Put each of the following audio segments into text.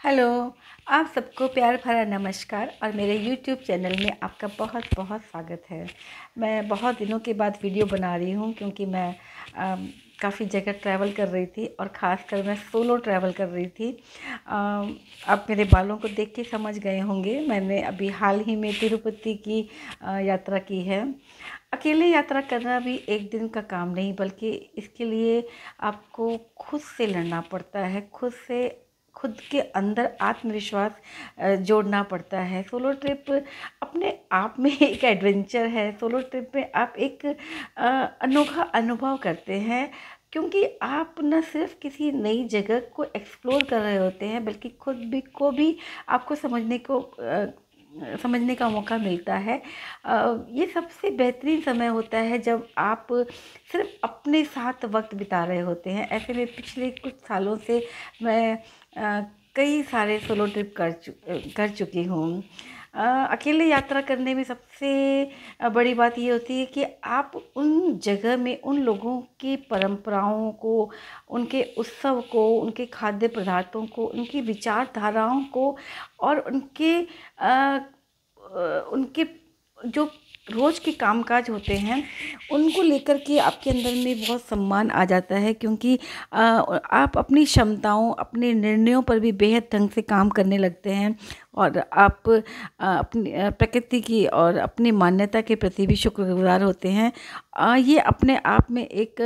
Hello. आप सबको प्यार भरा नमस्कार और मेरे यूट्यूब चैनल में आपका बहुत बहुत स्वागत है। मैं बहुत दिनों के बाद वीडियो बना रही हूँ क्योंकि मैं काफ़ी जगह ट्रैवल कर रही थी और ख़ासकर मैं सोलो ट्रैवल कर रही थी। आप मेरे बालों को देख के समझ गए होंगे, मैंने अभी हाल ही में तिरुपति की यात्रा की है। अकेले यात्रा करना भी एक दिन का काम नहीं, बल्कि इसके लिए आपको खुद से लड़ना पड़ता है, खुद के अंदर आत्मविश्वास जोड़ना पड़ता है। सोलो ट्रिप अपने आप में एक एडवेंचर है। सोलो ट्रिप में आप एक अनोखा अनुभव करते हैं, क्योंकि आप न सिर्फ किसी नई जगह को एक्सप्लोर कर रहे होते हैं, बल्कि खुद को भी आपको समझने का मौका मिलता है। ये सबसे बेहतरीन समय होता है जब आप सिर्फ अपने साथ वक्त बिता रहे होते हैं। ऐसे में पिछले कुछ सालों से मैं कई सारे सोलो ट्रिप कर चुकी हूँ। अकेले यात्रा करने में सबसे बड़ी बात ये होती है कि आप उन जगह में उन लोगों की परंपराओं को, उनके उत्सव को, उनके खाद्य पदार्थों को, उनकी विचारधाराओं को और उनके जो रोज़ के कामकाज होते हैं उनको लेकर के आपके अंदर में बहुत सम्मान आ जाता है, क्योंकि आप अपनी क्षमताओं, अपने निर्णयों पर भी बेहद ढंग से काम करने लगते हैं और आप अपनी प्रकृति की और अपनी मान्यता के प्रति भी शुक्रगुजार होते हैं। ये अपने आप में एक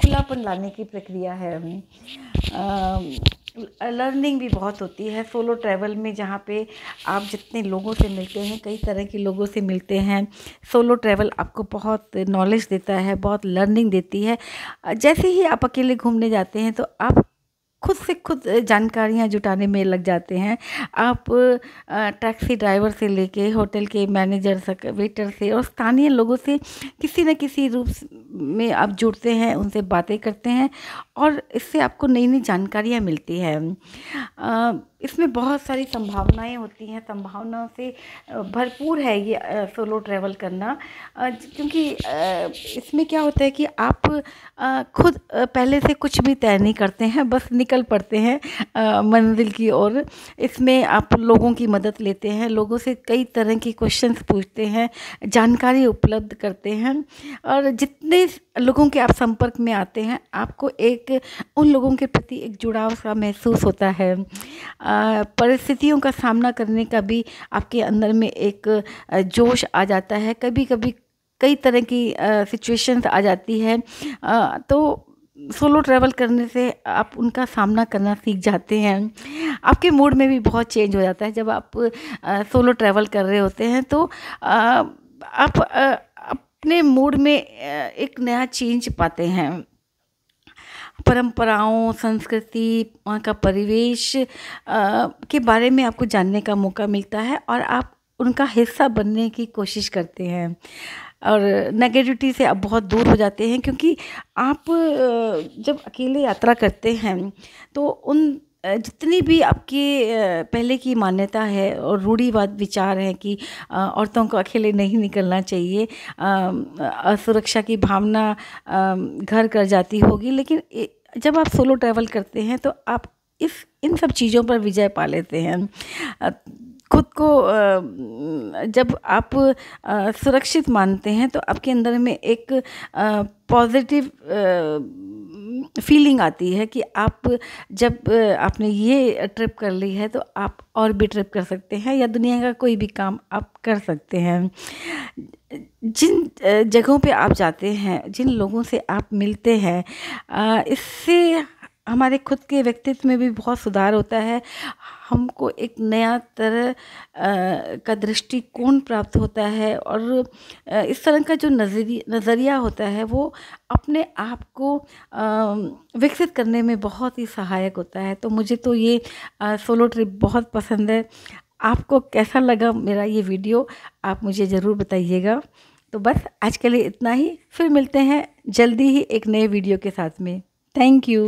खुलापन लाने की प्रक्रिया है। लर्निंग भी बहुत होती है सोलो ट्रैवल में, जहाँ पे आप जितने लोगों से मिलते हैं, कई तरह के लोगों से मिलते हैं। सोलो ट्रैवल आपको बहुत नॉलेज देता है, बहुत लर्निंग देती है। जैसे ही आप अकेले घूमने जाते हैं तो आप खुद से खुद जानकारियाँ जुटाने में लग जाते हैं। आप टैक्सी ड्राइवर से लेके होटल के मैनेजर तक, वेटर से और स्थानीय लोगों से किसी न किसी रूप में आप जुड़ते हैं, उनसे बातें करते हैं और इससे आपको नई नई जानकारियाँ मिलती है। इसमें बहुत सारी संभावनाएं होती हैं, संभावनाओं से भरपूर है ये सोलो ट्रैवल करना। क्योंकि इसमें क्या होता है कि आप खुद पहले से कुछ भी तय नहीं करते हैं, बस निकल पड़ते हैं मंजिल की ओर। इसमें आप लोगों की मदद लेते हैं, लोगों से कई तरह के क्वेश्चंस पूछते हैं, जानकारी उपलब्ध करते हैं और जितने लोगों के आप संपर्क में आते हैं, आपको उन लोगों के प्रति एक जुड़ाव सा महसूस होता है। परिस्थितियों का सामना करने का भी आपके अंदर में एक जोश आ जाता है। कभी कभी कई तरह की सिचुएशंस आ जाती है, तो सोलो ट्रैवल करने से आप उनका सामना करना सीख जाते हैं। आपके मूड में भी बहुत चेंज हो जाता है जब आप सोलो ट्रैवल कर रहे होते हैं, तो आप अपने मूड में एक नया चेंज पाते हैं। परंपराओं, संस्कृति, वहाँ का परिवेश के बारे में आपको जानने का मौका मिलता है और आप उनका हिस्सा बनने की कोशिश करते हैं और नेगेटिविटी से आप बहुत दूर हो जाते हैं। क्योंकि आप जब अकेले यात्रा करते हैं तो उन जितनी भी आपकी पहले की मान्यता है और रूढ़िवाद विचार है कि औरतों को अकेले नहीं निकलना चाहिए, असुरक्षा की भावना घर कर जाती होगी, लेकिन जब आप सोलो ट्रैवल करते हैं तो आप इन सब चीज़ों पर विजय पा लेते हैं। खुद को जब आप सुरक्षित मानते हैं तो आपके अंदर में एक पॉजिटिव फीलिंग आती है कि आप जब आपने ये ट्रिप कर ली है तो आप और भी ट्रिप कर सकते हैं या दुनिया का कोई भी काम आप कर सकते हैं। जिन जगहों पे आप जाते हैं, जिन लोगों से आप मिलते हैं, इससे हमारे खुद के व्यक्तित्व में भी बहुत सुधार होता है। हमको एक नया तरह का दृष्टिकोण प्राप्त होता है और इस तरह का जो नज़रिया होता है वो अपने आप को विकसित करने में बहुत ही सहायक होता है। तो मुझे तो ये सोलो ट्रिप बहुत पसंद है। आपको कैसा लगा मेरा ये वीडियो, आप मुझे ज़रूर बताइएगा। तो बस आज के लिए इतना ही, फिर मिलते हैं जल्दी ही एक नए वीडियो के साथ में। Thank you.